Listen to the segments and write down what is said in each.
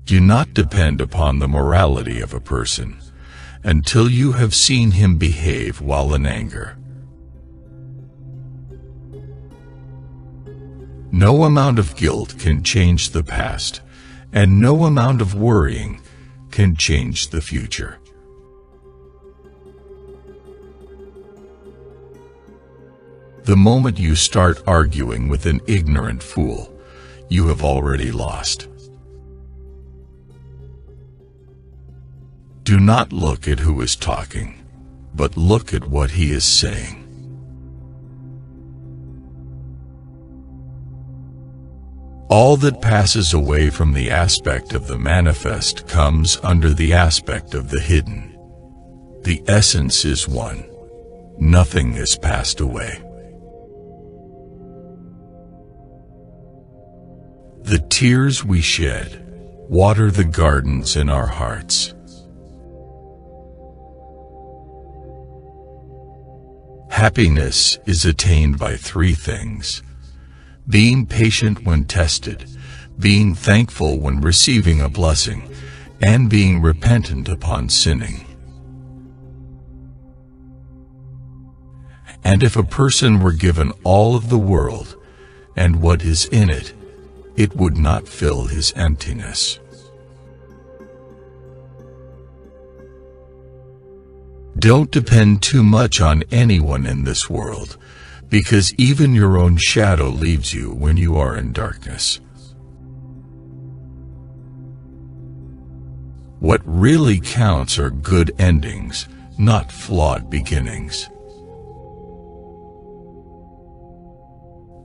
Do not depend upon the morality of a person until you have seen him behave while in anger. No amount of guilt can change the past, and no amount of worrying can change the future. The moment you start arguing with an ignorant fool, you have already lost. Do not look at who is talking, but look at what he is saying. All that passes away from the aspect of the manifest comes under the aspect of the hidden. The essence is one. Nothing has passed away. The tears we shed water the gardens in our hearts. Happiness is attained by three things: being patient when tested, being thankful when receiving a blessing, and being repentant upon sinning. And if a person were given all of the world and what is in it, it would not fill his emptiness. Don't depend too much on anyone in this world, because even your own shadow leaves you when you are in darkness. What really counts are good endings, not flawed beginnings.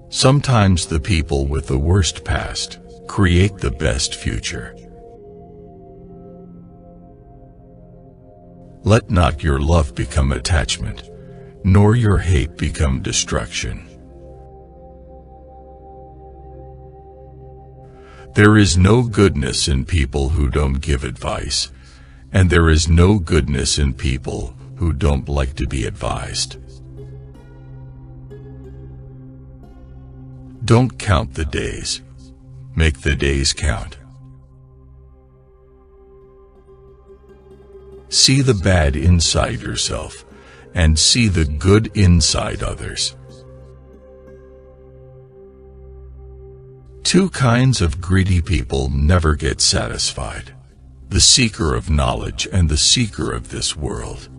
Sometimes the people with the worst past create the best future. Let not your love become attachment, nor your hate become destruction. There is no goodness in people who don't give advice, and there is no goodness in people who don't like to be advised. Don't count the days. Make the days count. See the bad inside yourself, and see the good inside others. Two kinds of greedy people never get satisfied: the seeker of knowledge and the seeker of this world.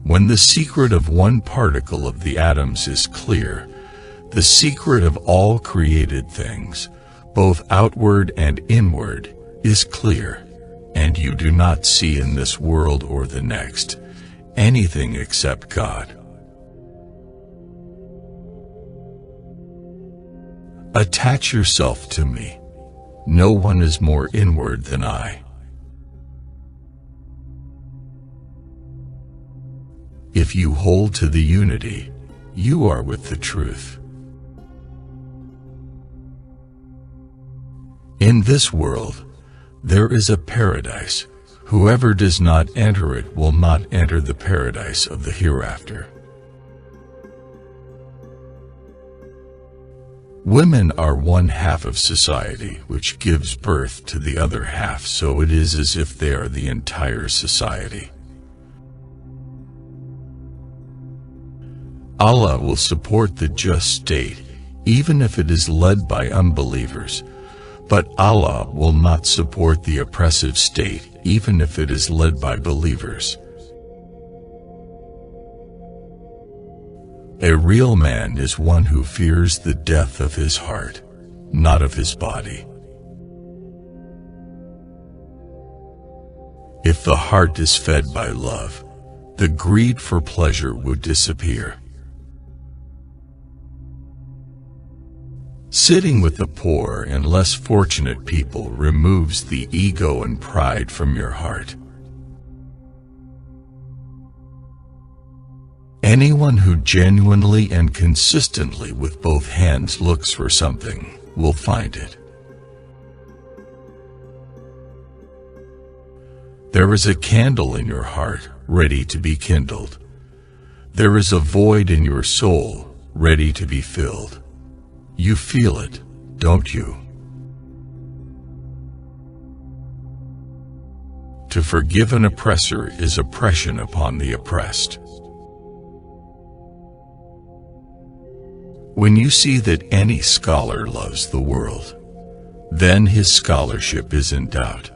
When the secret of one particle of the atoms is clear, the secret of all created things, both outward and inward, is clear, and you do not see in this world or the next anything except God. Attach yourself to me. No one is more inward than I. If you hold to the unity, you are with the truth. In this world, there is a paradise. Whoever does not enter it will not enter the paradise of the hereafter. Women are one half of society, which gives birth to the other half, so it is as if they are the entire society. Allah will support the just state, even if it is led by unbelievers, but Allah will not support the oppressive state, even if it is led by believers. A real man is one who fears the death of his heart, not of his body. If the heart is fed by love, the greed for pleasure would disappear. Sitting with the poor and less fortunate people removes the ego and pride from your heart. Anyone who genuinely and consistently with both hands looks for something will find it. There is a candle in your heart ready to be kindled. There is a void in your soul ready to be filled. You feel it, don't you? To forgive an oppressor is oppression upon the oppressed. When you see that any scholar loves the world, then his scholarship is in doubt.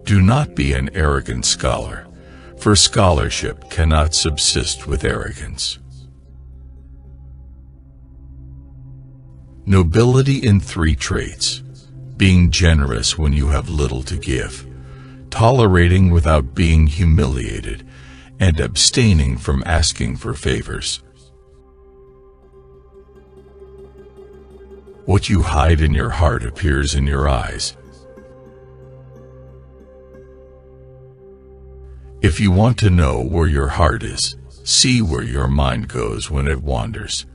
Do not be an arrogant scholar, for scholarship cannot subsist with arrogance. Nobility in 3 traits: being generous when you have little to give, tolerating without being humiliated, and abstaining from asking for favors. What you hide in your heart appears in your eyes. If you want to know where your heart is, see where your mind goes when it wanders.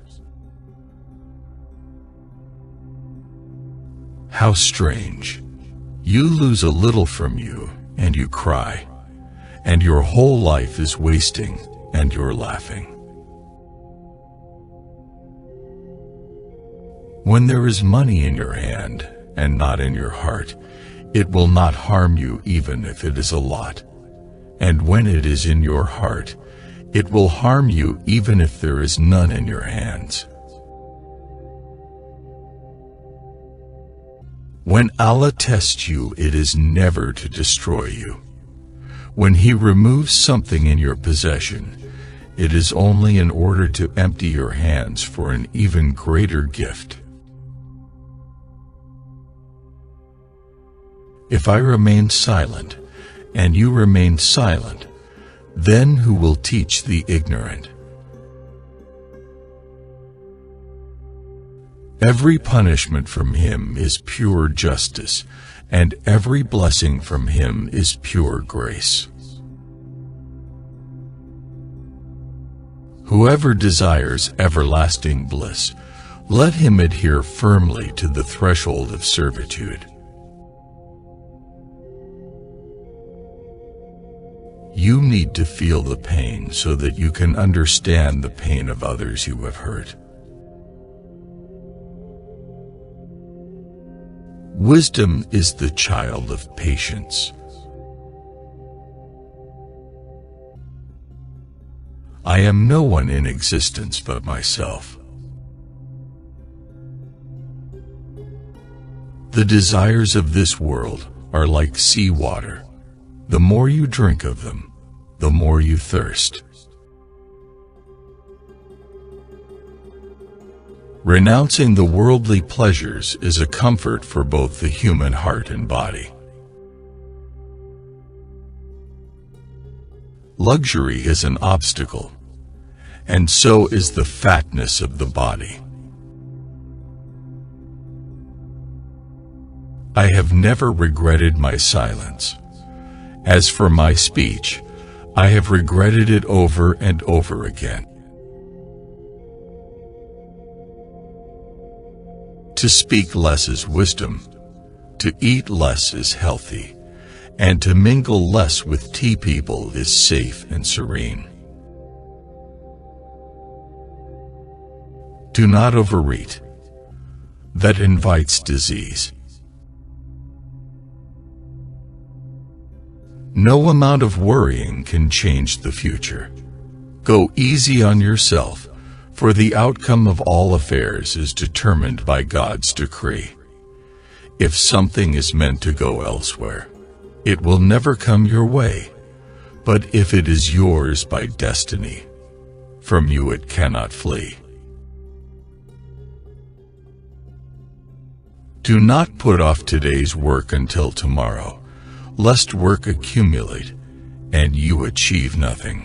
How strange! You lose a little from you, and you cry, and your whole life is wasting, and you're laughing. When there is money in your hand, and not in your heart, it will not harm you even if it is a lot. And when it is in your heart, it will harm you even if there is none in your hands. When Allah tests you, it is never to destroy you. When He removes something in your possession, it is only in order to empty your hands for an even greater gift. If I remain silent, and you remain silent, then who will teach the ignorant? Every punishment from Him is pure justice, and every blessing from Him is pure grace. Whoever desires everlasting bliss, let him adhere firmly to the threshold of servitude. You need to feel the pain so that you can understand the pain of others you have hurt. Wisdom is the child of patience. I am no one in existence but myself. The desires of this world are like seawater. The more you drink of them, the more you thirst. Renouncing the worldly pleasures is a comfort for both the human heart and body. Luxury is an obstacle, and so is the fatness of the body. I have never regretted my silence. As for my speech, I have regretted it over and over again. To speak less is wisdom, to eat less is healthy, and to mingle less with tea people is safe and serene. Do not overeat. That invites disease. No amount of worrying can change the future. Go easy on yourself, for the outcome of all affairs is determined by God's decree. If something is meant to go elsewhere, it will never come your way, but if it is yours by destiny, from you it cannot flee. Do not put off today's work until tomorrow, lest work accumulate and you achieve nothing.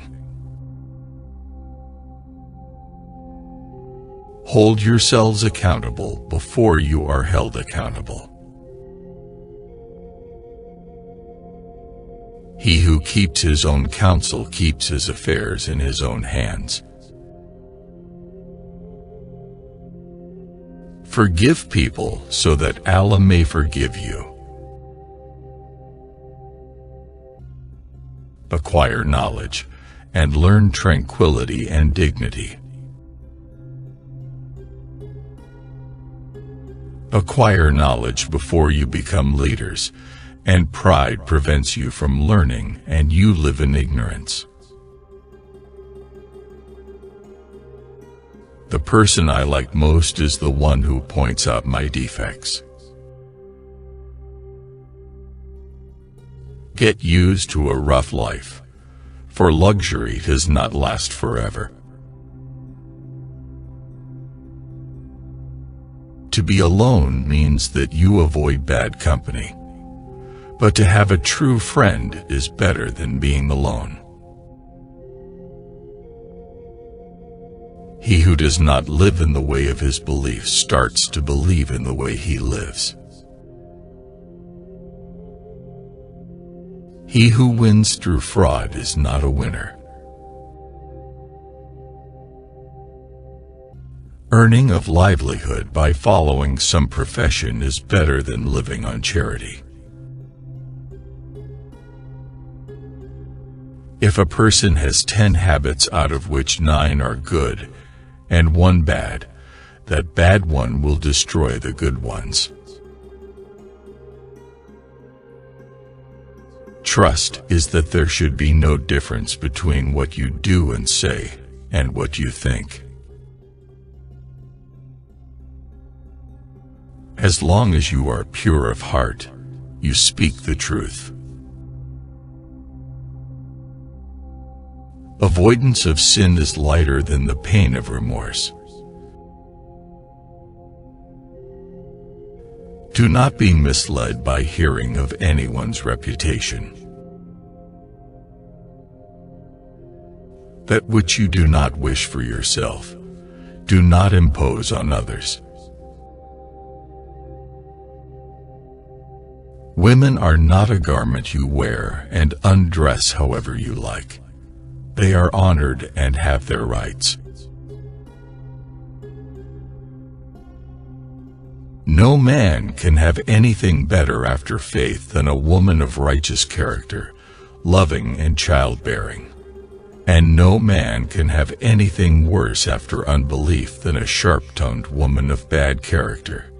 Hold yourselves accountable before you are held accountable. He who keeps his own counsel keeps his affairs in his own hands. Forgive people so that Allah may forgive you. Acquire knowledge and learn tranquility and dignity. Acquire knowledge before you become leaders, and pride prevents you from learning, and you live in ignorance. The person I like most is the one who points out my defects. Get used to a rough life, for luxury does not last forever. To be alone means that you avoid bad company, but to have a true friend is better than being alone. He who does not live in the way of his beliefs starts to believe in the way he lives. He who wins through fraud is not a winner. Earning of livelihood by following some profession is better than living on charity. If a person has 10 habits out of which 9 are good and 1 bad, that bad one will destroy the good ones. Trust is that there should be no difference between what you do and say and what you think. As long as you are pure of heart, you speak the truth. Avoidance of sin is lighter than the pain of remorse. Do not be misled by hearing of anyone's reputation. That which you do not wish for yourself, do not impose on others. Women are not a garment you wear and undress however you like. They are honored and have their rights. No man can have anything better after faith than a woman of righteous character, loving and childbearing. And no man can have anything worse after unbelief than a sharp-tongued woman of bad character.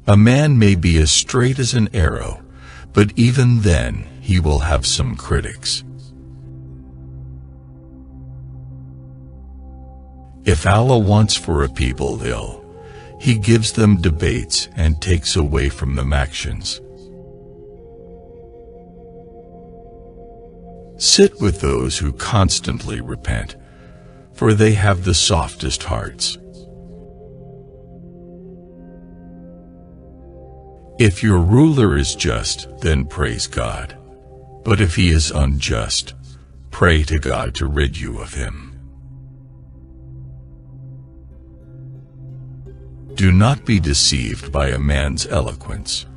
A man may be as straight as an arrow, but even then he will have some critics. If Allah wants for a people ill, He gives them debates and takes away from them actions. Sit with those who constantly repent, for they have the softest hearts. If your ruler is just, then praise God. But if he is unjust, pray to God to rid you of him. Do not be deceived by a man's eloquence.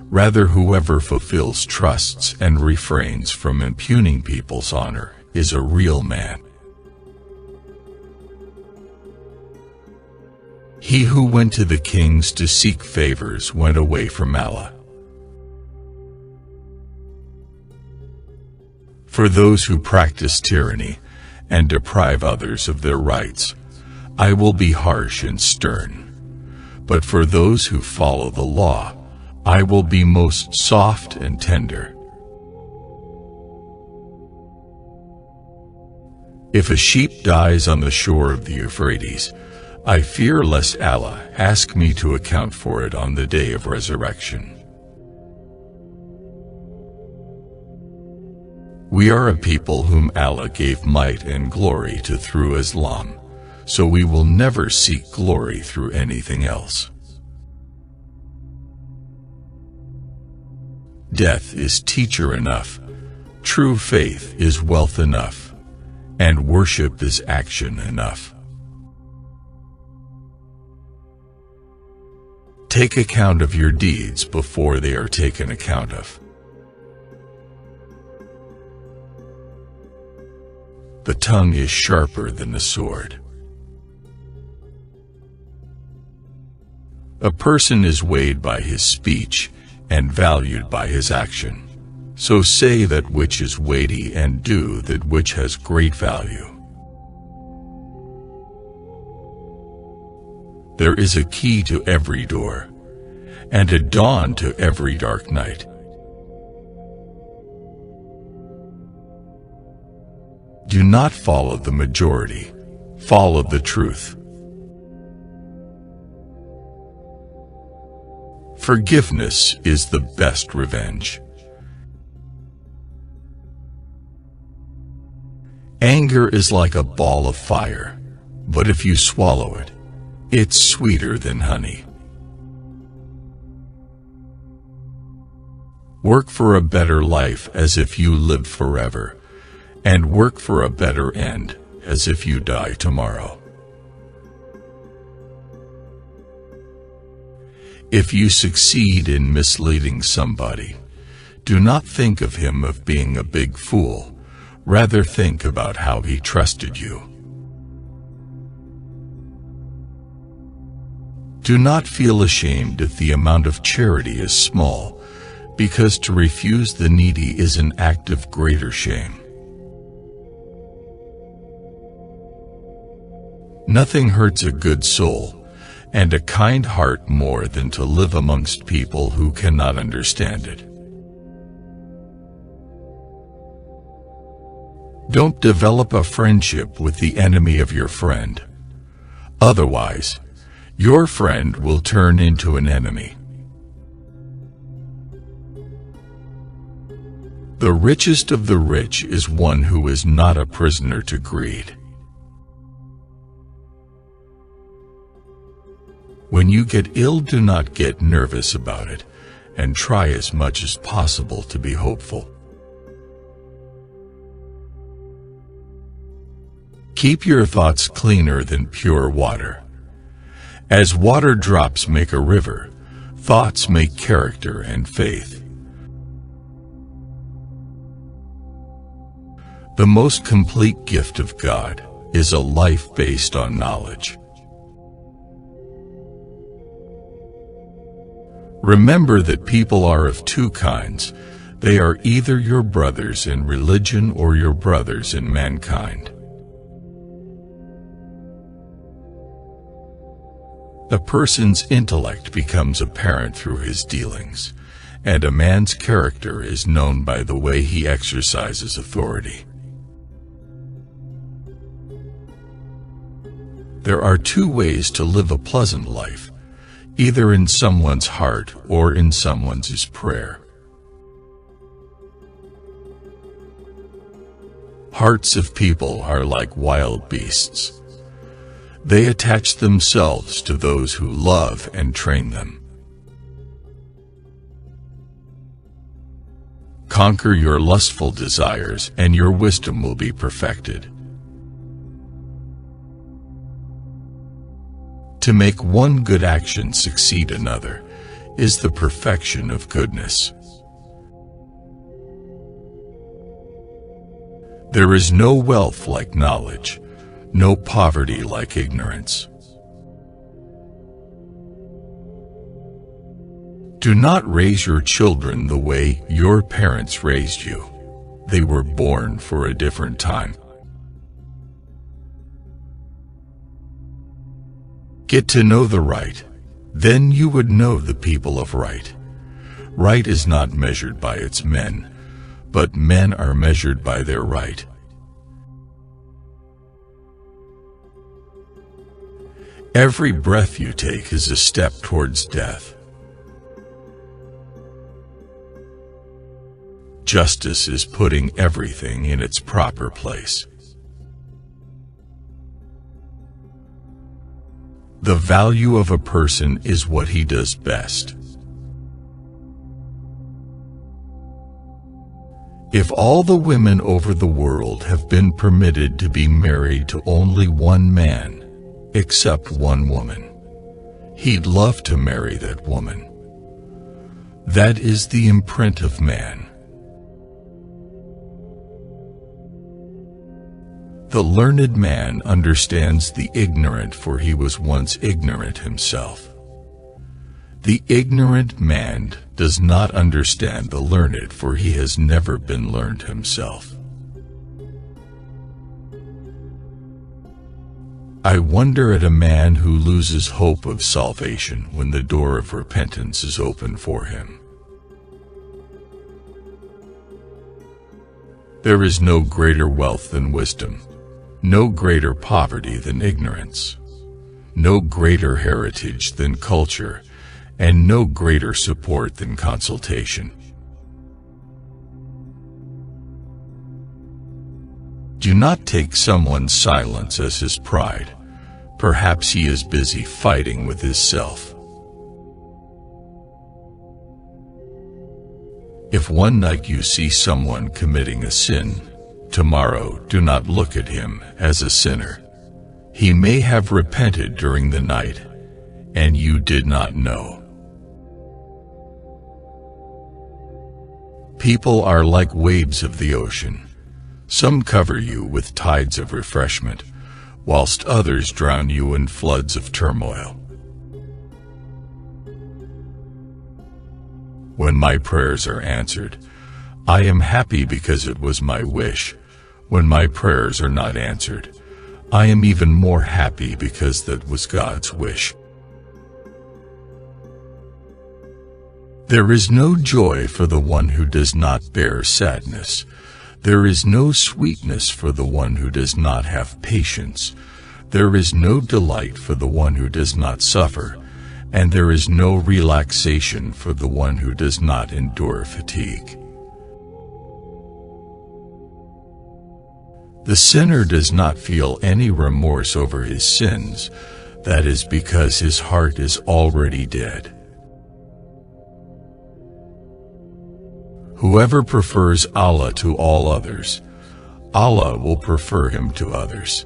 Rather, whoever fulfills trusts and refrains from impugning people's honor is a real man. He who went to the kings to seek favors went away from Allah. For those who practice tyranny and deprive others of their rights, I will be harsh and stern. But for those who follow the law, I will be most soft and tender. If a sheep dies on the shore of the Euphrates, I fear lest Allah ask me to account for it on the day of resurrection. We are a people whom Allah gave might and glory to through Islam, so we will never seek glory through anything else. Death is teacher enough, true faith is wealth enough, and worship is action enough. Take account of your deeds before they are taken account of. The tongue is sharper than the sword. A person is weighed by his speech and valued by his action. So say that which is weighty and do that which has great value. There is a key to every door, and a dawn to every dark night. Do not follow the majority, follow the truth. Forgiveness is the best revenge. Anger is like a ball of fire, but if you swallow it, it's sweeter than honey. Work for a better life as if you live forever, and work for a better end as if you die tomorrow. If you succeed in misleading somebody, do not think of him as being a big fool. Rather think about how he trusted you. Do not feel ashamed if the amount of charity is small, because to refuse the needy is an act of greater shame. Nothing hurts a good soul and a kind heart more than to live amongst people who cannot understand it. Don't develop a friendship with the enemy of your friend. Otherwise, your friend will turn into an enemy. The richest of the rich is one who is not a prisoner to greed. When you get ill, do not get nervous about it, and try as much as possible to be hopeful. Keep your thoughts cleaner than pure water. As water drops make a river, thoughts make character and faith. The most complete gift of God is a life based on knowledge. Remember that people are of two kinds. They are either your brothers in religion or your brothers in mankind. A person's intellect becomes apparent through his dealings, and a man's character is known by the way he exercises authority. There are two ways to live a pleasant life, either in someone's heart or in someone's prayer. Hearts of people are like wild beasts. They attach themselves to those who love and train them. Conquer your lustful desires, and your wisdom will be perfected. To make one good action succeed another is the perfection of goodness. There is no wealth like knowledge, no poverty like ignorance. Do not raise your children the way your parents raised you. They were born for a different time. Get to know the right, then you would know the people of right. Right is not measured by its men, but men are measured by their right. Every breath you take is a step towards death. Justice is putting everything in its proper place. The value of a person is what he does best. If all the women over the world have been permitted to be married to only one man, except one woman, he'd love to marry that woman. That is the imprint of man. The learned man understands the ignorant, for he was once ignorant himself. The ignorant man does not understand the learned, for he has never been learned himself. I wonder at a man who loses hope of salvation when the door of repentance is open for him. There is no greater wealth than wisdom, no greater poverty than ignorance, no greater heritage than culture, and no greater support than consultation. Do not take someone's silence as his pride. Perhaps he is busy fighting with his self. If one night you see someone committing a sin, tomorrow do not look at him as a sinner. He may have repented during the night, and you did not know. People are like waves of the ocean. Some cover you with tides of refreshment, whilst others drown you in floods of turmoil. When my prayers are answered, I am happy because it was my wish. When my prayers are not answered, I am even more happy because that was God's wish. There is no joy for the one who does not bear sadness. There is no sweetness for the one who does not have patience. There is no delight for the one who does not suffer, and there is no relaxation for the one who does not endure fatigue. The sinner does not feel any remorse over his sins. That is because his heart is already dead. Whoever prefers Allah to all others, Allah will prefer him to others.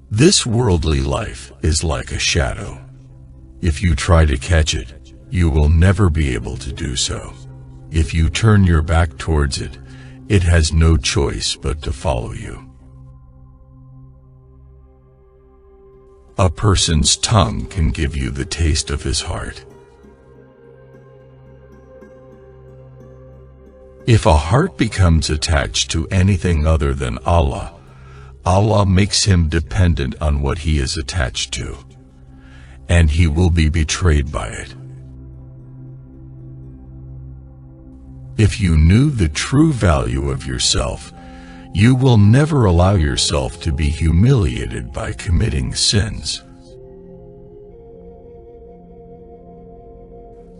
This worldly life is like a shadow. If you try to catch it, you will never be able to do so. If you turn your back towards it, it has no choice but to follow you. A person's tongue can give you the taste of his heart. If a heart becomes attached to anything other than Allah, Allah makes him dependent on what he is attached to, and he will be betrayed by it. If you knew the true value of yourself, you will never allow yourself to be humiliated by committing sins.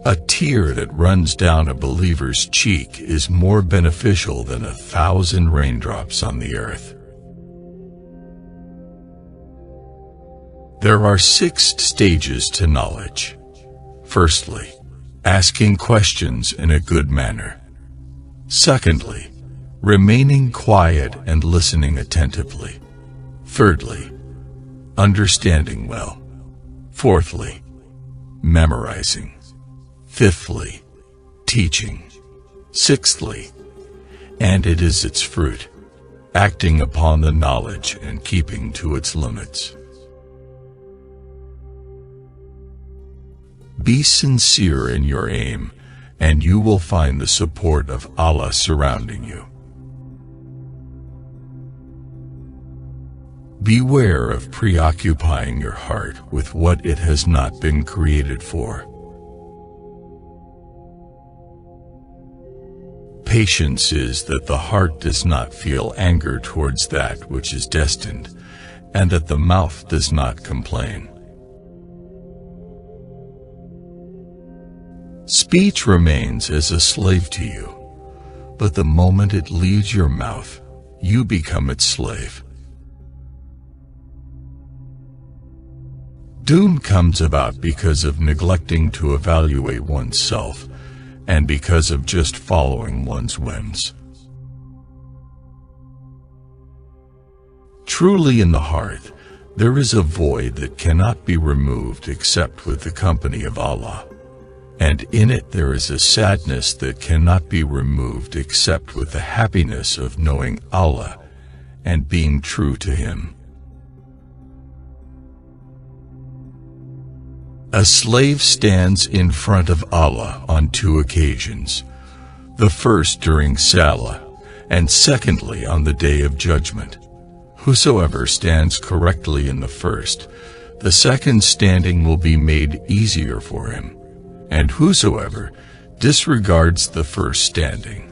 A tear that runs down a believer's cheek is more beneficial than 1,000 raindrops on the earth. There are 6 stages to knowledge. Firstly, asking questions in a good manner. Secondly, remaining quiet and listening attentively. Thirdly, understanding well. Fourthly, memorizing. Fifthly, teaching. Sixthly, and it is its fruit, acting upon the knowledge and keeping to its limits. Be sincere in your aim, and you will find the support of Allah surrounding you. Beware of preoccupying your heart with what it has not been created for. Patience is that the heart does not feel anger towards that which is destined, and that the mouth does not complain. Speech remains as a slave to you, but the moment it leaves your mouth, you become its slave. Doom comes about because of neglecting to evaluate oneself, and because of just following one's whims. Truly in the heart, there is a void that cannot be removed except with the company of Allah. And in it there is a sadness that cannot be removed except with the happiness of knowing Allah and being true to Him. A slave stands in front of Allah on 2 occasions, the first during Salah and secondly on the day of judgment. Whosoever stands correctly in the first, the second standing will be made easier for him, and whosoever disregards the first standing,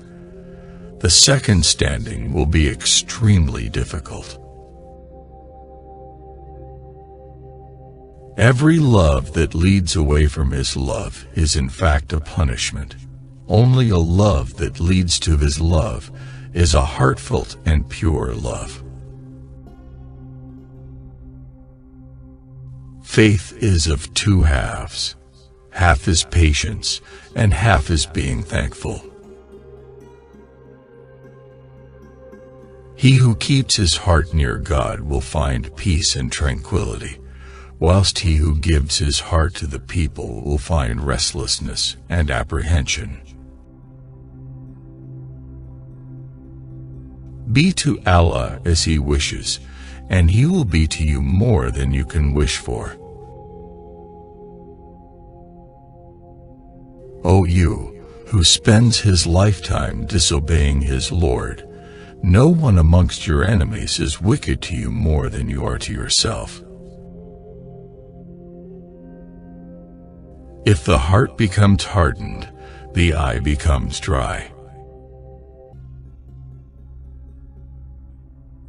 the second standing will be extremely difficult. Every love that leads away from his love is in fact a punishment. Only a love that leads to his love is a heartfelt and pure love. Faith is of two halves. Half is patience, and half is being thankful. He who keeps his heart near God will find peace and tranquility, whilst he who gives his heart to the people will find restlessness and apprehension. Be to Allah as He wishes, and He will be to you more than you can wish for. O you, who spends his lifetime disobeying his Lord, no one amongst your enemies is wicked to you more than you are to yourself. If the heart becomes hardened, the eye becomes dry.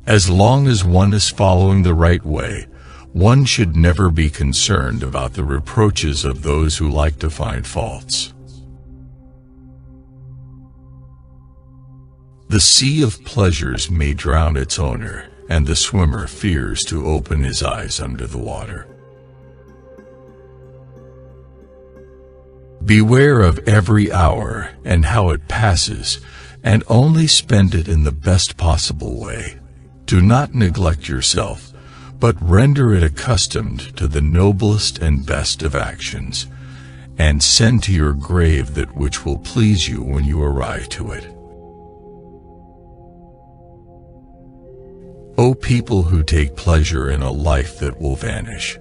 As long as one is following the right way, one should never be concerned about the reproaches of those who like to find faults. The sea of pleasures may drown its owner, and the swimmer fears to open his eyes under the water. Beware of every hour and how it passes, and only spend it in the best possible way. Do not neglect yourself, but render it accustomed to the noblest and best of actions, and send to your grave that which will please you when you arrive to it. O people who take pleasure in a life that will vanish,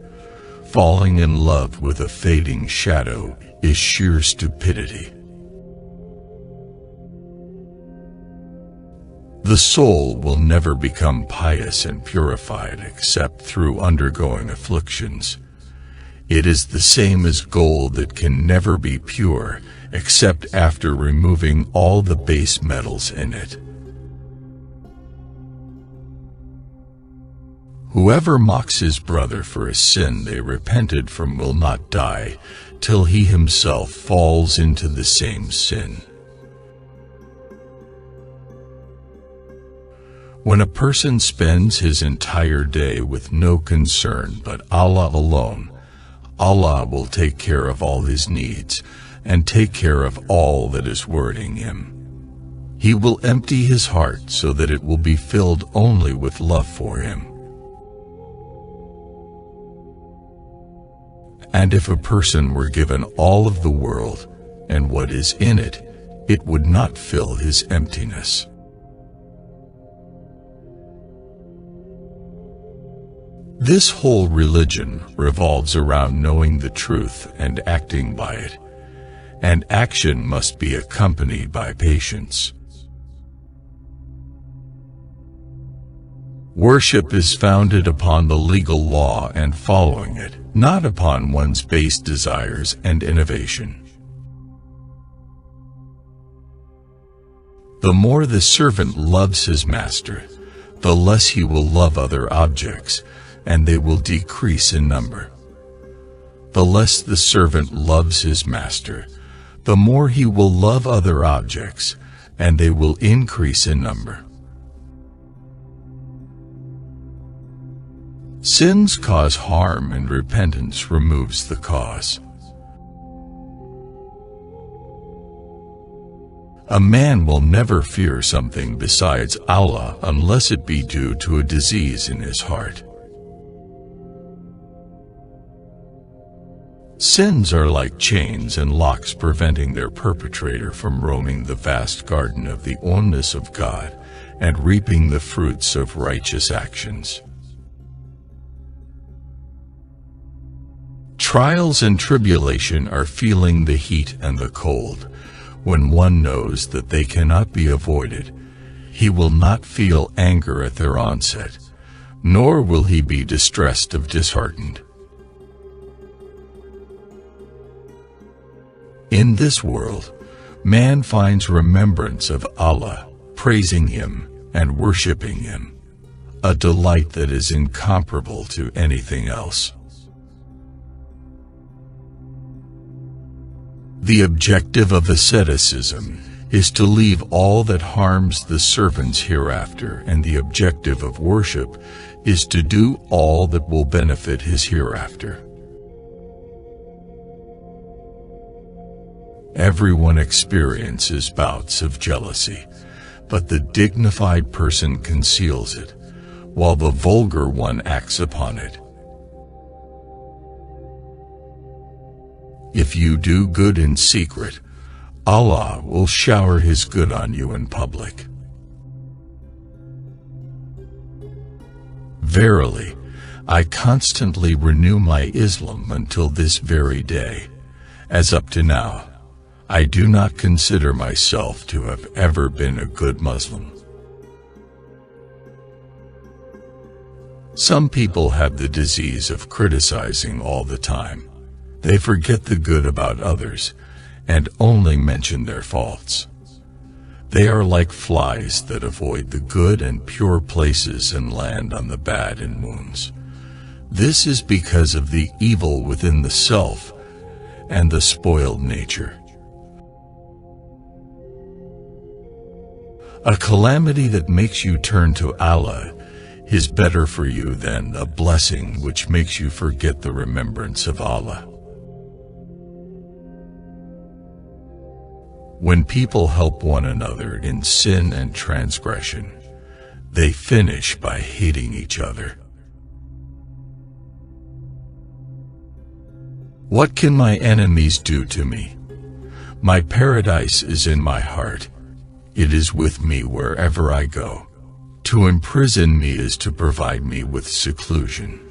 falling in love with a fading shadow is sheer stupidity. The soul will never become pious and purified except through undergoing afflictions. It is the same as gold that can never be pure except after removing all the base metals in it. Whoever mocks his brother for a sin they repented from will not die till he himself falls into the same sin. When a person spends his entire day with no concern but Allah alone, Allah will take care of all his needs and take care of all that is worrying him. He will empty his heart so that it will be filled only with love for him. And if a person were given all of the world and what is in it, it would not fill his emptiness. This whole religion revolves around knowing the truth and acting by it, and action must be accompanied by patience. Worship is founded upon the legal law and following it, not upon one's base desires and innovation. The more the servant loves his master, the less he will love other objects, and they will decrease in number. The less the servant loves his master, the more he will love other objects, and they will increase in number. Sins cause harm and repentance removes the cause. A man will never fear something besides Allah unless it be due to a disease in his heart. Sins are like chains and locks preventing their perpetrator from roaming the vast garden of the oneness of God and reaping the fruits of righteous actions. Trials and tribulation are feeling the heat and the cold. When one knows that they cannot be avoided, He will not feel anger at their onset, nor will he be distressed or disheartened. In this world, man finds remembrance of Allah, praising Him and worshiping Him, a delight that is incomparable to anything else. The objective of asceticism is to leave all that harms the servants hereafter, and the objective of worship is to do all that will benefit his hereafter. Everyone experiences bouts of jealousy, but the dignified person conceals it, while the vulgar one acts upon it. If you do good in secret, Allah will shower His good on you in public. Verily, I constantly renew my Islam until this very day. As up to now, I do not consider myself to have ever been a good Muslim. Some people have the disease of criticizing all the time. They forget the good about others and only mention their faults. They are like flies that avoid the good and pure places and land on the bad and wounds. This is because of the evil within the self and the spoiled nature. A calamity that makes you turn to Allah is better for you than a blessing which makes you forget the remembrance of Allah. When people help one another in sin and transgression, they finish by hating each other. What can my enemies do to me? My paradise is in my heart. It is with me wherever I go. To imprison me is to provide me with seclusion.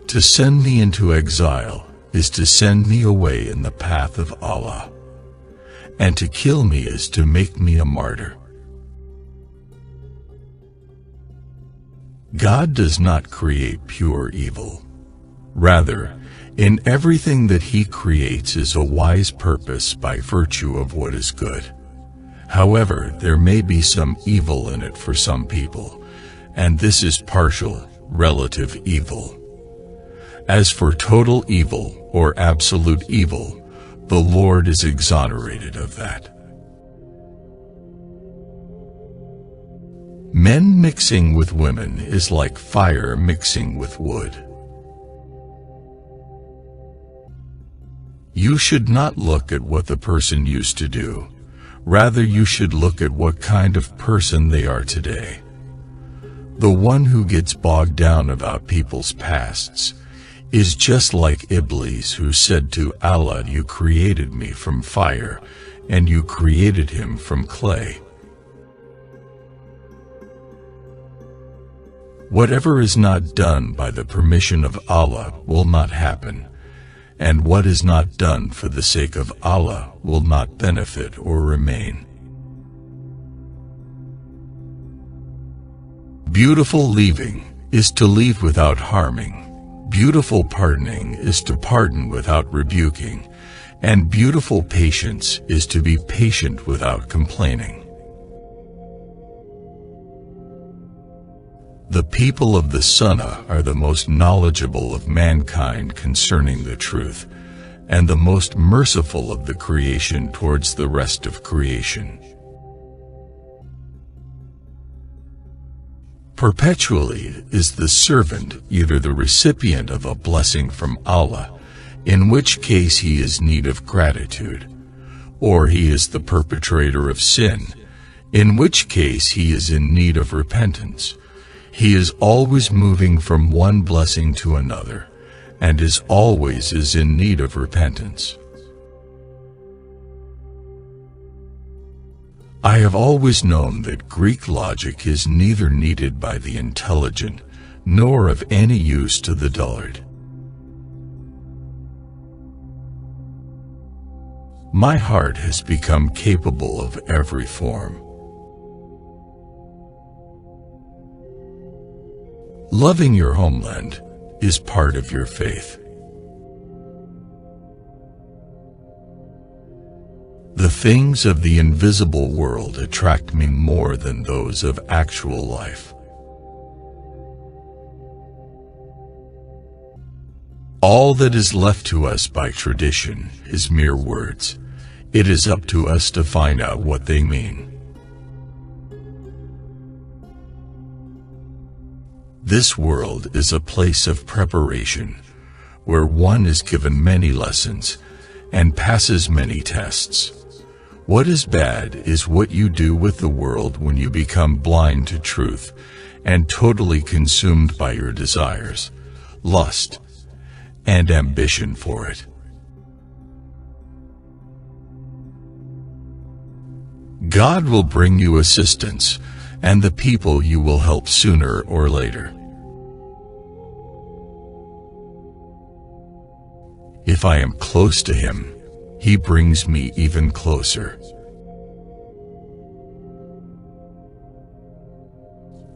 To send me into exile is to send me away in the path of Allah. And to kill me is to make me a martyr. God does not create pure evil. Rather, in everything that He creates is a wise purpose by virtue of what is good. However, there may be some evil in it for some people, and this is partial, relative evil. As for total evil or absolute evil, the Lord is exonerated of that. Men mixing with women is like fire mixing with wood. You should not look at what the person used to do. Rather, you should look at what kind of person they are today. The one who gets bogged down about people's pasts is just like Iblis, who said to Allah, "You created me from fire, and you created him from clay." Whatever is not done by the permission of Allah will not happen, and what is not done for the sake of Allah will not benefit or remain. Beautiful leaving is to leave without harming. Beautiful pardoning is to pardon without rebuking, and beautiful patience is to be patient without complaining. The people of the Sunnah are the most knowledgeable of mankind concerning the truth, and the most merciful of the creation towards the rest of creation. Perpetually is the servant either the recipient of a blessing from Allah, in which case he is in need of gratitude, or he is the perpetrator of sin, in which case he is in need of repentance. He is always moving from one blessing to another, and is always in need of repentance. I have always known that Greek logic is neither needed by the intelligent, nor of any use to the dullard. My heart has become capable of every form. Loving your homeland is part of your faith. The things of the invisible world attract me more than those of actual life. All that is left to us by tradition is mere words. It is up to us to find out what they mean. This world is a place of preparation, where one is given many lessons and passes many tests. What is bad is what you do with the world when you become blind to truth and totally consumed by your desires, lust, and ambition for it. God will bring you assistance and the people you will help sooner or later. If I am close to Him, He brings me even closer.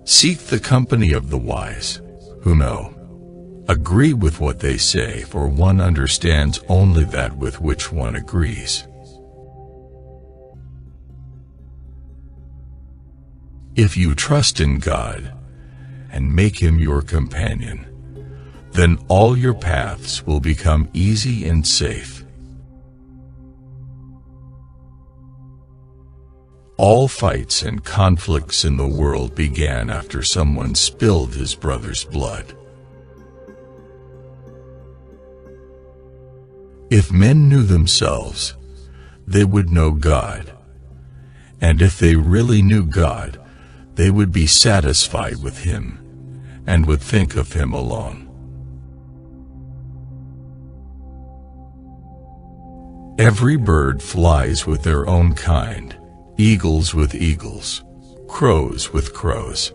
Seek the company of the wise, who know. Agree with what they say, for one understands only that with which one agrees. If you trust in God and make Him your companion, then all your paths will become easy and safe. All fights and conflicts in the world began after someone spilled his brother's blood. If men knew themselves, they would know God. And if they really knew God, they would be satisfied with Him and would think of Him alone. Every bird flies with their own kind, eagles with eagles, crows with crows.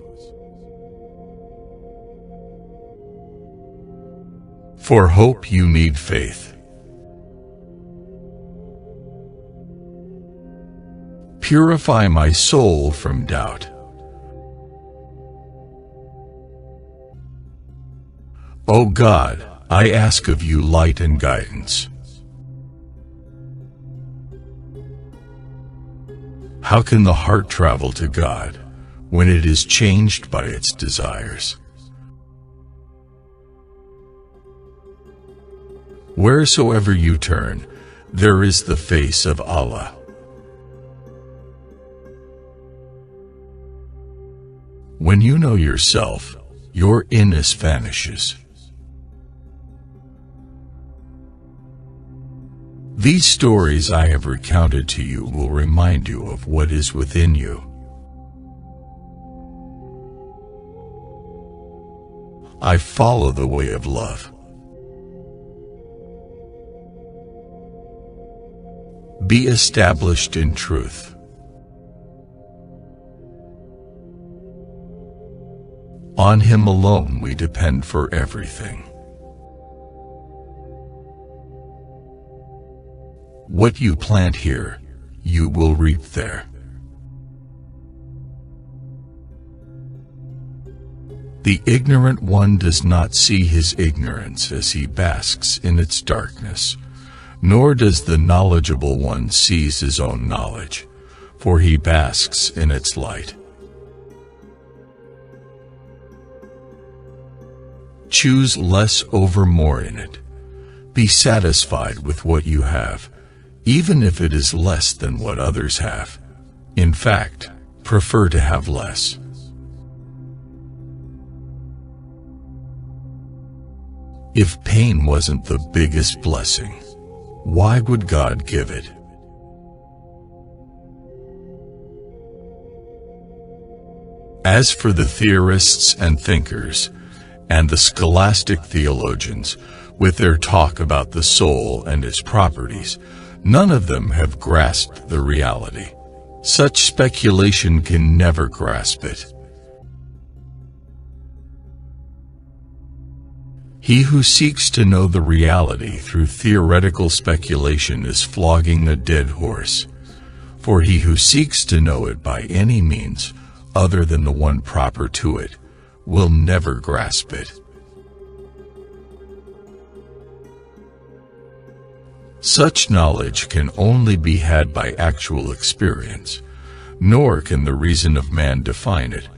For hope you need faith. Purify my soul from doubt. O God, I ask of you light and guidance. How can the heart travel to God when it is changed by its desires? Wheresoever you turn, there is the face of Allah. When you know yourself, your inness vanishes. These stories I have recounted to you will remind you of what is within you. I follow the way of love. Be established in truth. On Him alone we depend for everything. What you plant here, you will reap there. The ignorant one does not see his ignorance as he basks in its darkness, nor does the knowledgeable one seize his own knowledge, for he basks in its light. Choose less over more in it. Be satisfied with what you have, even if it is less than what others have. In fact, prefer to have less. If pain wasn't the biggest blessing, why would God give it? As for the theorists and thinkers, and the scholastic theologians, with their talk about the soul and its properties, none of them have grasped the reality. Such speculation can never grasp it. He who seeks to know the reality through theoretical speculation is flogging a dead horse, for he who seeks to know it by any means other than the one proper to it will never grasp it. Such knowledge can only be had by actual experience, nor can the reason of man define it,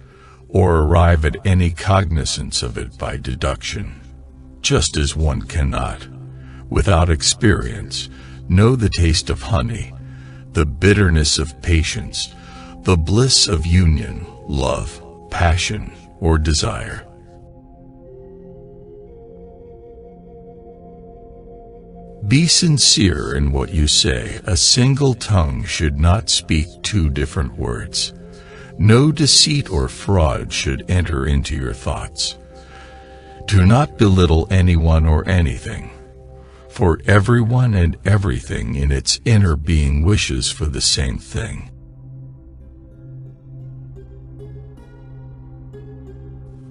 or arrive at any cognizance of it by deduction, just as one cannot, without experience, know the taste of honey, the bitterness of patience, the bliss of union, love, passion, or desire. Be sincere in what you say. A single tongue should not speak two different words. No deceit or fraud should enter into your thoughts. Do not belittle anyone or anything, for everyone and everything in its inner being wishes for the same thing.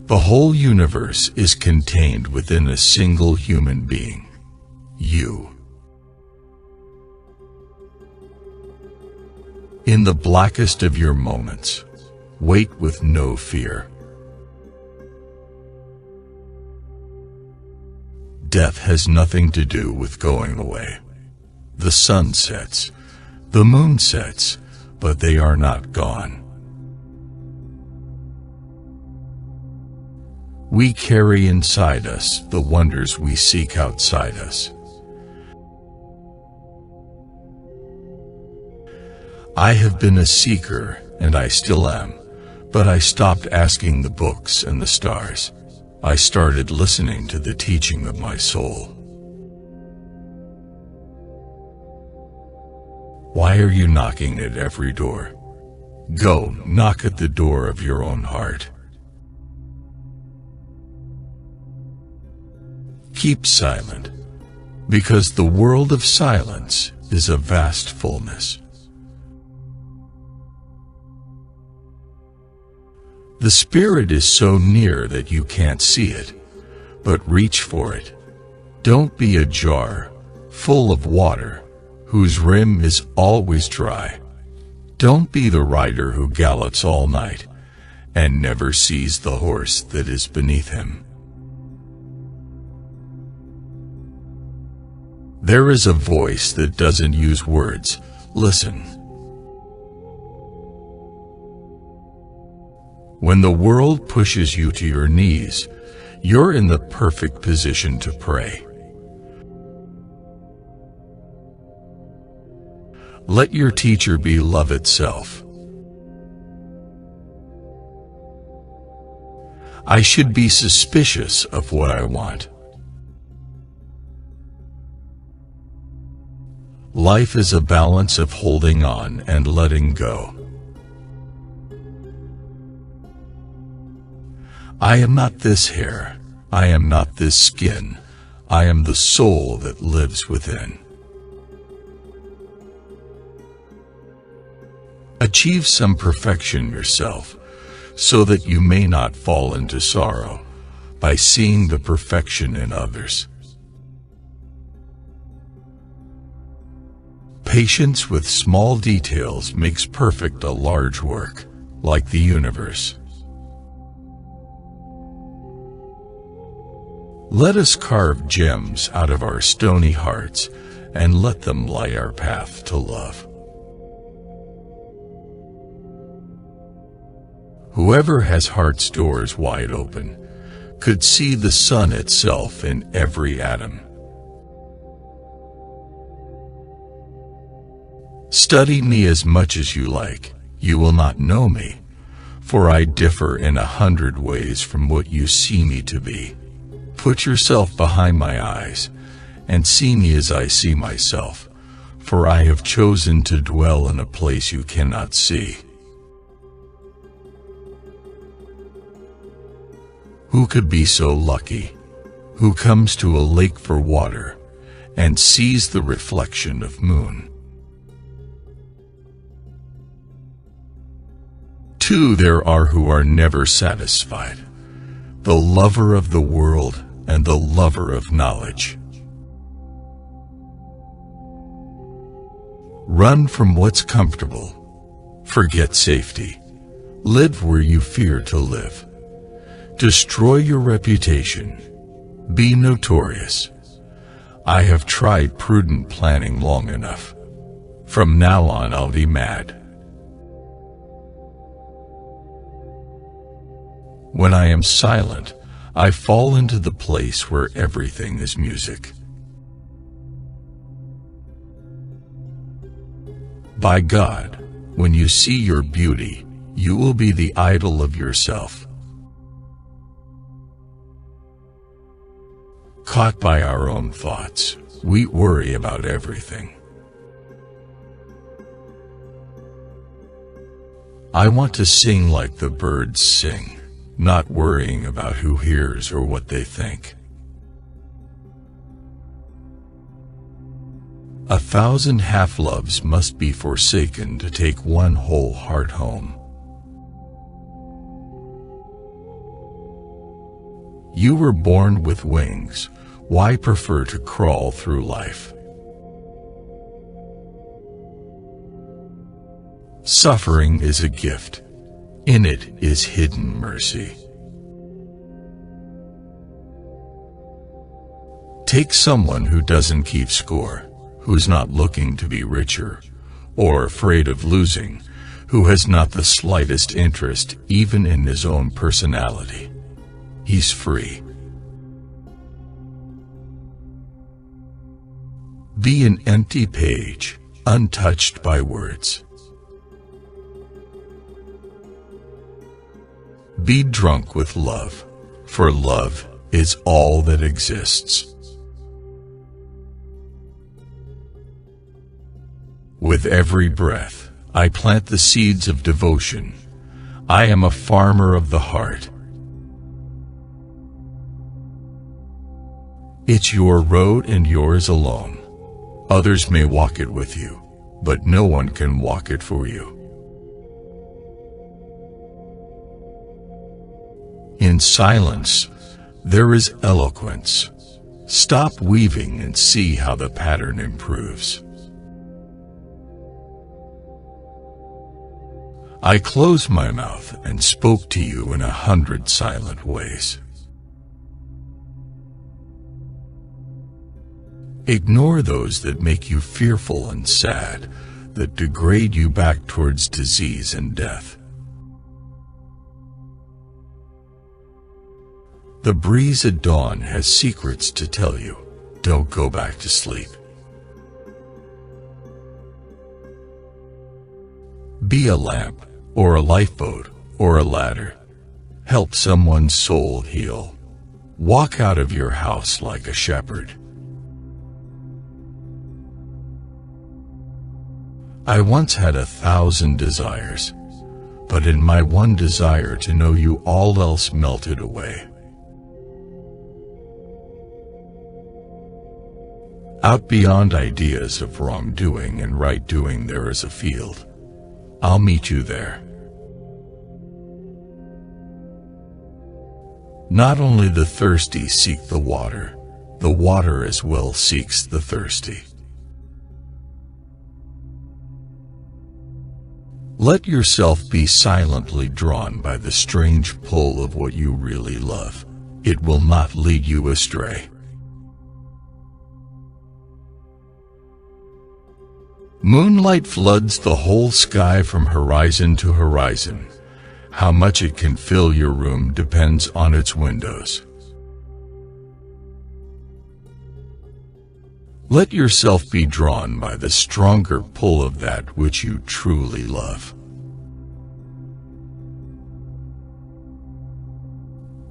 The whole universe is contained within a single human being. You. In the blackest of your moments, wait with no fear. Death has nothing to do with going away. The sun sets, the moon sets, but they are not gone. We carry inside us the wonders we seek outside us. I have been a seeker, and I still am, but I stopped asking the books and the stars. I started listening to the teaching of my soul. Why are you knocking at every door? Go, knock at the door of your own heart. Keep silent, because the world of silence is a vast fullness. The Spirit is so near that you can't see it, but reach for it. Don't be a jar full of water whose rim is always dry. Don't be the rider who gallops all night and never sees the horse that is beneath him. There is a voice that doesn't use words. Listen. When the world pushes you to your knees, you're in the perfect position to pray. Let your teacher be love itself. I should be suspicious of what I want. Life is a balance of holding on and letting go. I am not this hair, I am not this skin, I am the soul that lives within. Achieve some perfection yourself, so that you may not fall into sorrow by seeing the perfection in others. Patience with small details makes perfect a large work, like the universe. Let us carve gems out of our stony hearts and let them light our path to love. Whoever has heart's doors wide open could see the sun itself in every atom. Study me as much as you like, you will not know me, for I differ in 100 ways from what you see me to be. Put yourself behind my eyes, and see me as I see myself, for I have chosen to dwell in a place you cannot see. Who could be so lucky, who comes to a lake for water, and sees the reflection of moon? Two there are who are never satisfied, the lover of the world and the lover of knowledge. Run from what's comfortable. Forget safety. Live where you fear to live. Destroy your reputation. Be notorious. I have tried prudent planning long enough. From now on I'll be mad. When I am silent, I fall into the place where everything is music. By God, when you see your beauty, you will be the idol of yourself. Caught by our own thoughts, we worry about everything. I want to sing like the birds sing, not worrying about who hears or what they think. 1,000 half-loves must be forsaken to take one whole heart home. You were born with wings. Why prefer to crawl through life? Suffering is a gift. In it is hidden mercy. Take someone who doesn't keep score, who's not looking to be richer, or afraid of losing, who has not the slightest interest even in his own personality. He's free. Be an empty page, untouched by words. Be drunk with love, for love is all that exists. With every breath, I plant the seeds of devotion. I am a farmer of the heart. It's your road and yours alone. Others may walk it with you, but no one can walk it for you. In silence, there is eloquence. Stop weaving and see how the pattern improves. I closed my mouth and spoke to you in 100 silent ways. Ignore those that make you fearful and sad, that degrade you back towards disease and death. The breeze at dawn has secrets to tell you. Don't go back to sleep. Be a lamp, or a lifeboat, or a ladder. Help someone's soul heal. Walk out of your house like a shepherd. I once had 1,000 desires, but in my one desire to know you, all else melted away. Out beyond ideas of wrongdoing and right doing there is a field. I'll meet you there. Not only the thirsty seek the water as well seeks the thirsty. Let yourself be silently drawn by the strange pull of what you really love. It will not lead you astray. Moonlight floods the whole sky from horizon to horizon. How much it can fill your room depends on its windows. Let yourself be drawn by the stronger pull of that which you truly love.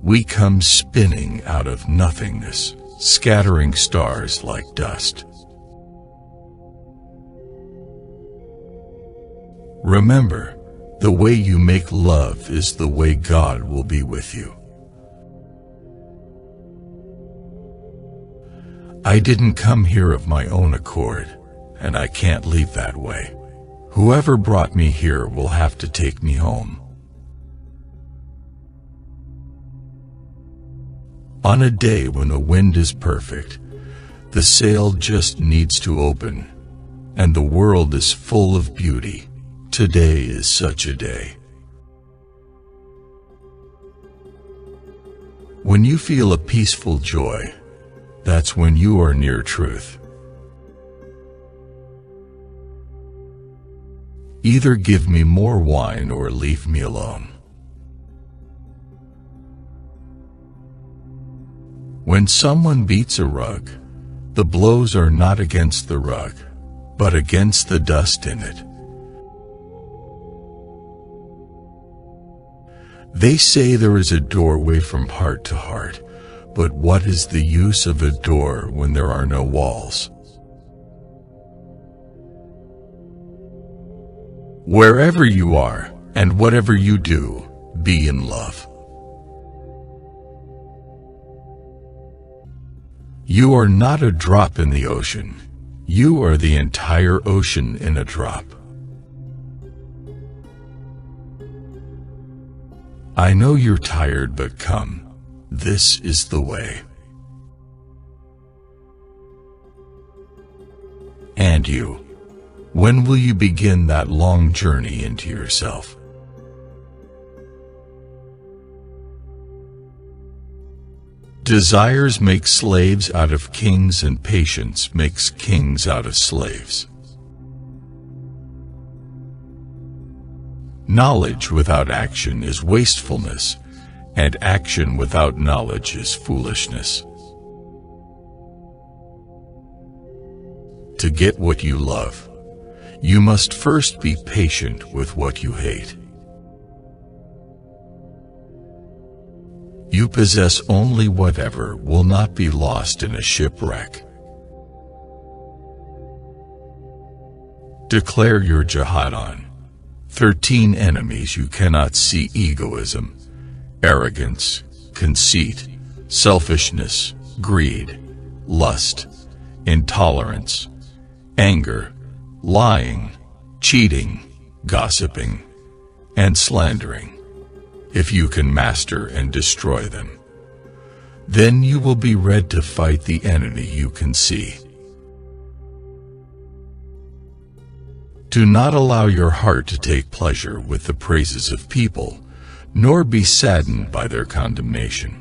We come spinning out of nothingness, scattering stars like dust. Remember, the way you make love is the way God will be with you. I didn't come here of my own accord, and I can't leave that way. Whoever brought me here will have to take me home. On a day when the wind is perfect, the sail just needs to open, and the world is full of beauty. Today is such a day. When you feel a peaceful joy, that's when you are near truth. Either give me more wine or leave me alone. When someone beats a rug, the blows are not against the rug, but against the dust in it. They say there is a doorway from heart to heart, but what is the use of a door when there are no walls? Wherever you are, and whatever you do, be in love. You are not a drop in the ocean. You are the entire ocean in a drop. I know you're tired, but come. This is the way. And you, when will you begin that long journey into yourself? Desires make slaves out of kings, and patience makes kings out of slaves. Knowledge without action is wastefulness, and action without knowledge is foolishness. To get what you love, you must first be patient with what you hate. You possess only whatever will not be lost in a shipwreck. Declare your jihad on 13 enemies you cannot see: egoism, arrogance, conceit, selfishness, greed, lust, intolerance, anger, lying, cheating, gossiping, and slandering. If you can master and destroy them, then you will be ready to fight the enemy you can see. Do not allow your heart to take pleasure with the praises of people, nor be saddened by their condemnation.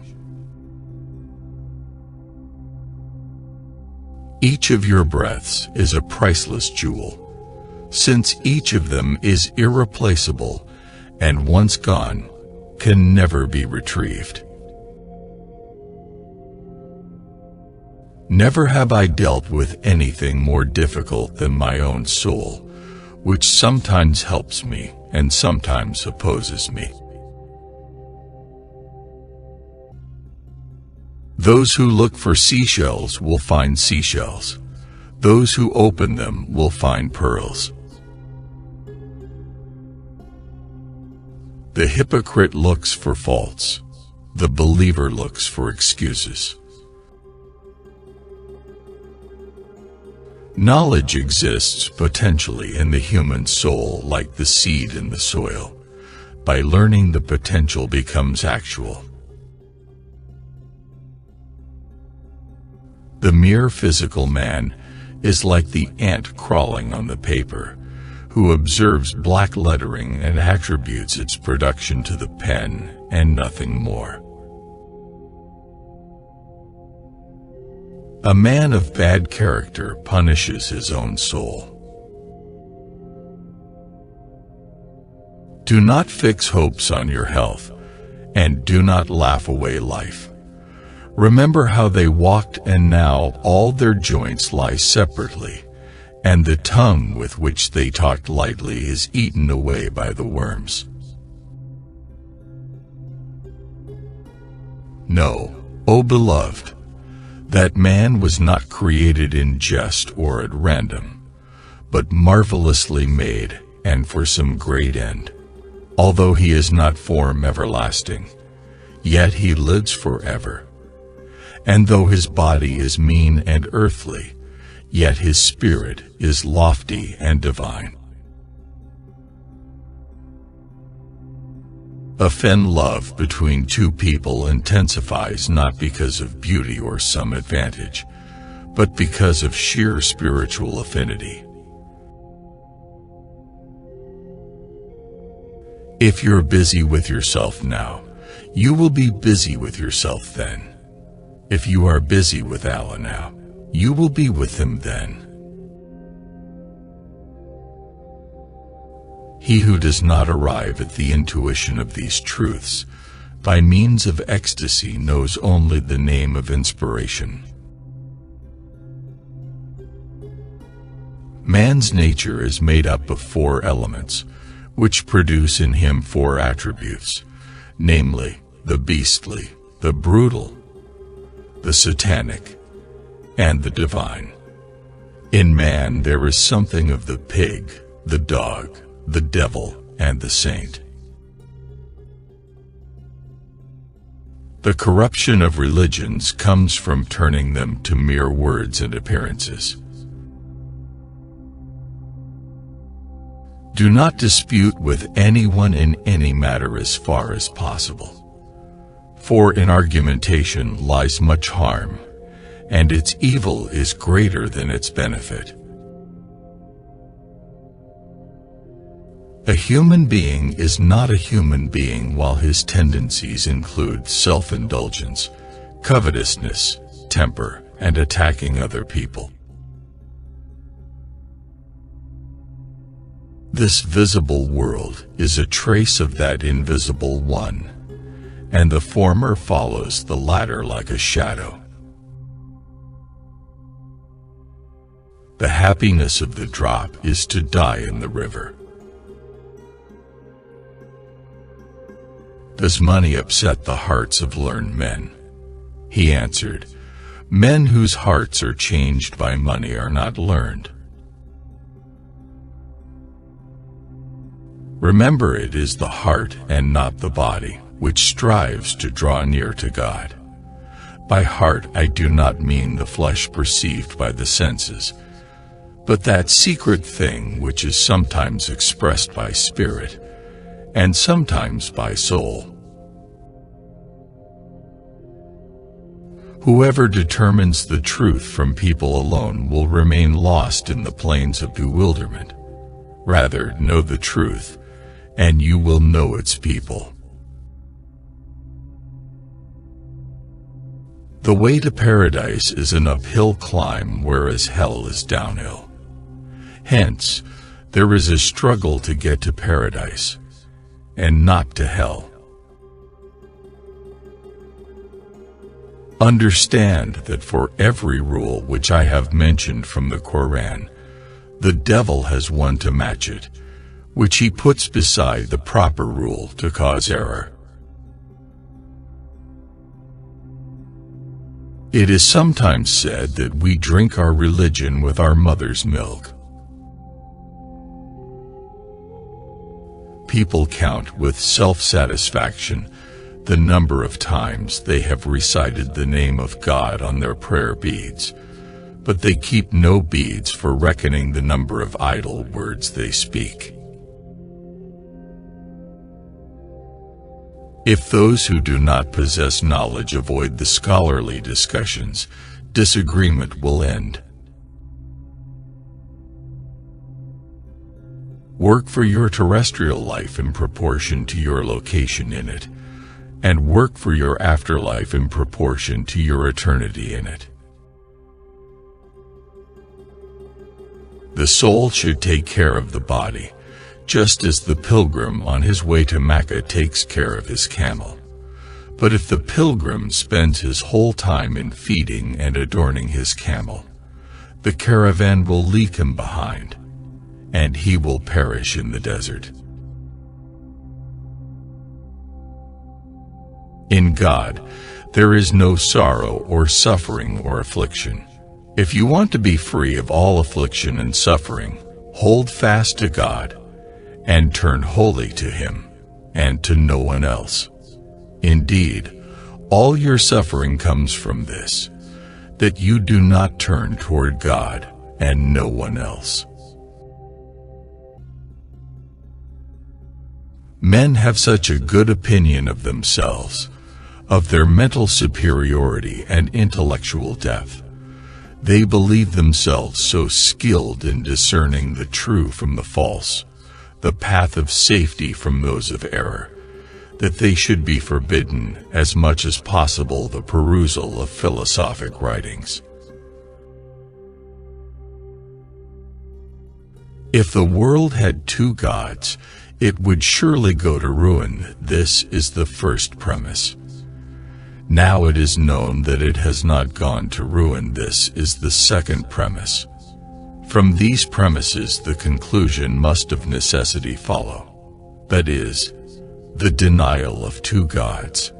Each of your breaths is a priceless jewel, since each of them is irreplaceable and once gone, can never be retrieved. Never have I dealt with anything more difficult than my own soul, which sometimes helps me and sometimes opposes me. Those who look for seashells will find seashells. Those who open them will find pearls. The hypocrite looks for faults. The believer looks for excuses. Knowledge exists potentially in the human soul like the seed in the soil. By learning, the potential becomes actual. The mere physical man is like the ant crawling on the paper, who observes black lettering and attributes its production to the pen and nothing more. A man of bad character punishes his own soul. Do not fix hopes on your health, and do not laugh away life. Remember how they walked, and now all their joints lie separately, and the tongue with which they talked lightly is eaten away by the worms. No, O beloved, that man was not created in jest or at random, but marvelously made, and for some great end. Although he is not form everlasting, yet he lives forever. And though his body is mean and earthly, yet his spirit is lofty and divine. Offend love between two people intensifies not because of beauty or some advantage, but because of sheer spiritual affinity. If you're busy with yourself now, You will be busy with yourself then. If you are busy with Allah now, you will be with Him then. He who does not arrive at the intuition of these truths by means of ecstasy knows only the name of inspiration. Man's nature is made up of 4 elements, which produce in him 4 attributes, namely, the beastly, the brutal, the satanic, and the divine. In man there is something of the pig, the dog, the devil, and the saint. The corruption of religions comes from turning them to mere words and appearances. Do not dispute with anyone in any matter as far as possible, for in argumentation lies much harm, and its evil is greater than its benefit. A human being is not a human being while his tendencies include self-indulgence, covetousness, temper, and attacking other people. This visible world is a trace of that invisible one, and the former follows the latter like a shadow. The happiness of the drop is to die in the river. Does money upset the hearts of learned men? He answered, men whose hearts are changed by money are not learned. Remember, it is the heart and not the body which strives to draw near to God. By heart I do not mean the flesh perceived by the senses, but that secret thing which is sometimes expressed by spirit and sometimes by soul. Whoever determines the truth from people alone will remain lost in the plains of bewilderment. Rather, know the truth, and you will know its people. The way to paradise is an uphill climb, whereas hell is downhill. Hence, there is a struggle to get to paradise, and not to hell. Understand that for every rule which I have mentioned from the Quran, the devil has one to match it, which he puts beside the proper rule to cause error. It is sometimes said that we drink our religion with our mother's milk. People count with self-satisfaction the number of times they have recited the name of God on their prayer beads, but they keep no beads for reckoning the number of idle words they speak. If those who do not possess knowledge avoid the scholarly discussions, disagreement will end. Work for your terrestrial life in proportion to your location in it, and work for your afterlife in proportion to your eternity in it. The soul should take care of the body, just as the pilgrim on his way to Mecca takes care of his camel. But if the pilgrim spends his whole time in feeding and adorning his camel, the caravan will leave him behind, and he will perish in the desert. In God, there is no sorrow or suffering or affliction. If you want to be free of all affliction and suffering, hold fast to God, and turn wholly to Him, and to no one else. Indeed, all your suffering comes from this, that you do not turn toward God and no one else. Men have such a good opinion of themselves, of their mental superiority and intellectual depth. They believe themselves so skilled in discerning the true from the false, the path of safety from those of error, that they should be forbidden as much as possible the perusal of philosophic writings. If the world had two gods, it would surely go to ruin. This is the first premise. Now it is known that it has not gone to ruin. This is the second premise. From these premises the conclusion must of necessity follow, that is, the denial of two gods.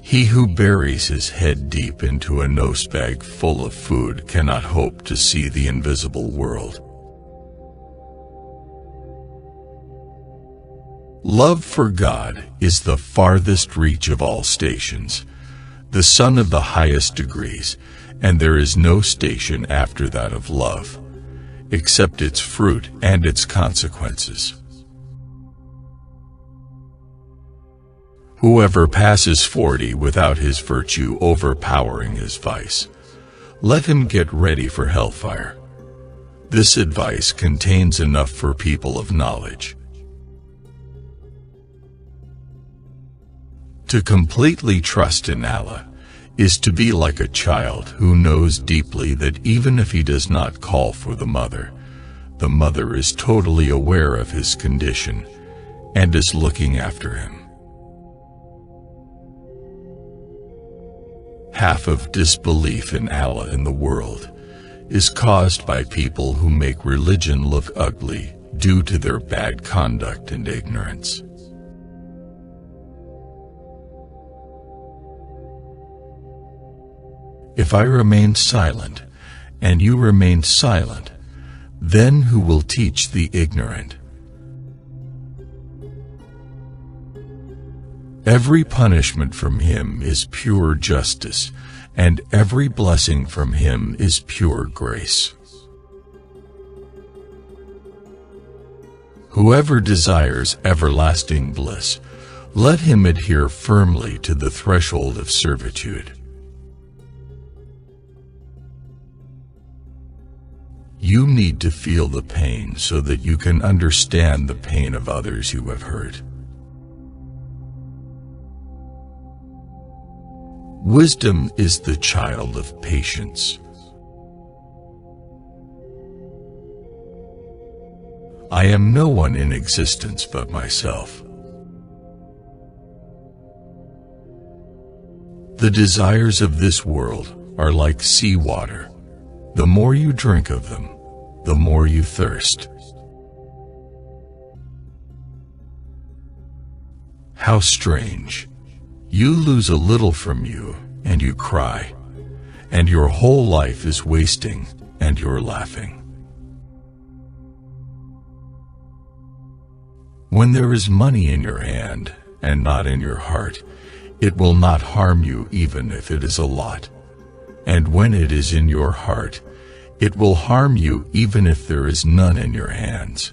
He who buries his head deep into a nosebag full of food cannot hope to see the invisible world. Love for God is the farthest reach of all stations, the sun of the highest degrees, and there is no station after that of love, except its fruit and its consequences. Whoever passes 40 without his virtue overpowering his vice, let him get ready for hellfire. This advice contains enough for people of knowledge. To completely trust in Allah is to be like a child who knows deeply that even if he does not call for the mother is totally aware of his condition and is looking after him. Half of disbelief in Allah in the world is caused by people who make religion look ugly due to their bad conduct and ignorance. If I remain silent, and you remain silent, then who will teach the ignorant? Every punishment from him is pure justice, and every blessing from him is pure grace. Whoever desires everlasting bliss, let him adhere firmly to the threshold of servitude. You need to feel the pain so that you can understand the pain of others you have hurt. Wisdom is the child of patience. I am no one in existence but myself. The desires of this world are like seawater. The more you drink of them, the more you thirst. How strange! You lose a little from you, and you cry, and your whole life is wasting, and you're laughing. When there is money in your hand, and not in your heart, it will not harm you even if it is a lot. And when it is in your heart, it will harm you even if there is none in your hands.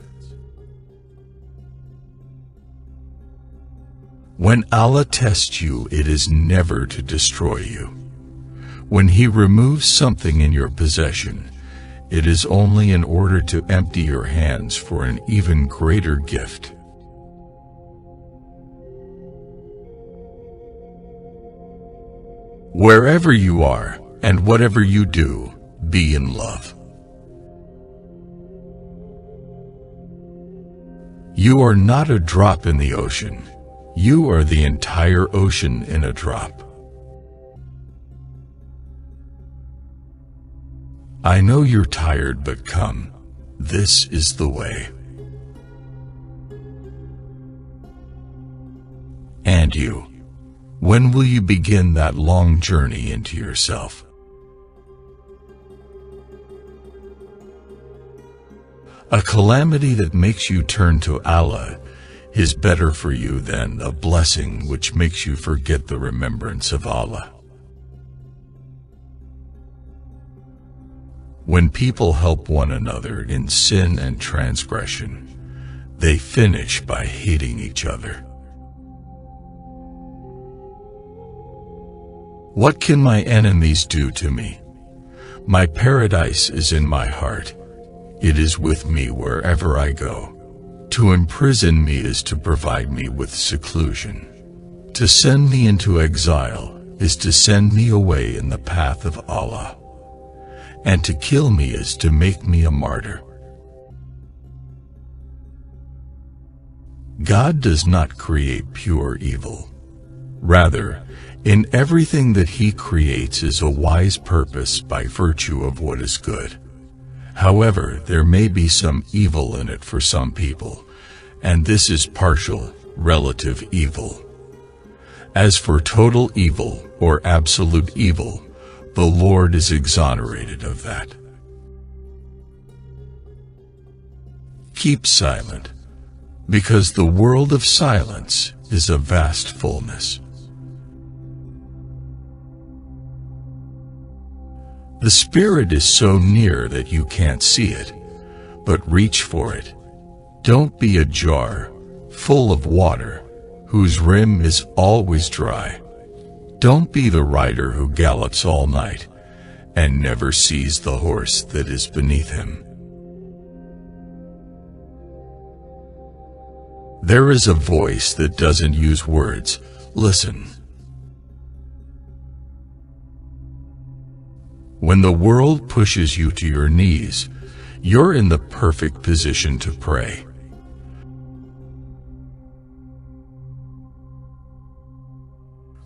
When Allah tests you, it is never to destroy you. When He removes something in your possession, it is only in order to empty your hands for an even greater gift. Wherever you are, and whatever you do, be in love. You are not a drop in the ocean. You are the entire ocean in a drop. I know you're tired, but come. This is the way. And you, when will you begin that long journey into yourself? A calamity that makes you turn to Allah is better for you than a blessing which makes you forget the remembrance of Allah. When people help one another in sin and transgression, they finish by hating each other. What can my enemies do to me? My paradise is in my heart. It is with me wherever I go. To imprison me is to provide me with seclusion. To send me into exile is to send me away in the path of Allah. And to kill me is to make me a martyr. God does not create pure evil. Rather, in everything that He creates is a wise purpose by virtue of what is good. However, there may be some evil in it for some people, and this is partial, relative evil. As for total evil or absolute evil, the Lord is exonerated of that. Keep silent, because the world of silence is a vast fullness. The Spirit is so near that you can't see it, but reach for it. Don't be a jar full of water whose rim is always dry. Don't be the rider who gallops all night and never sees the horse that is beneath him. There is a voice that doesn't use words. Listen. When the world pushes you to your knees, you're in the perfect position to pray.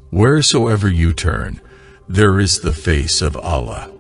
Wheresoever you turn, there is the face of Allah.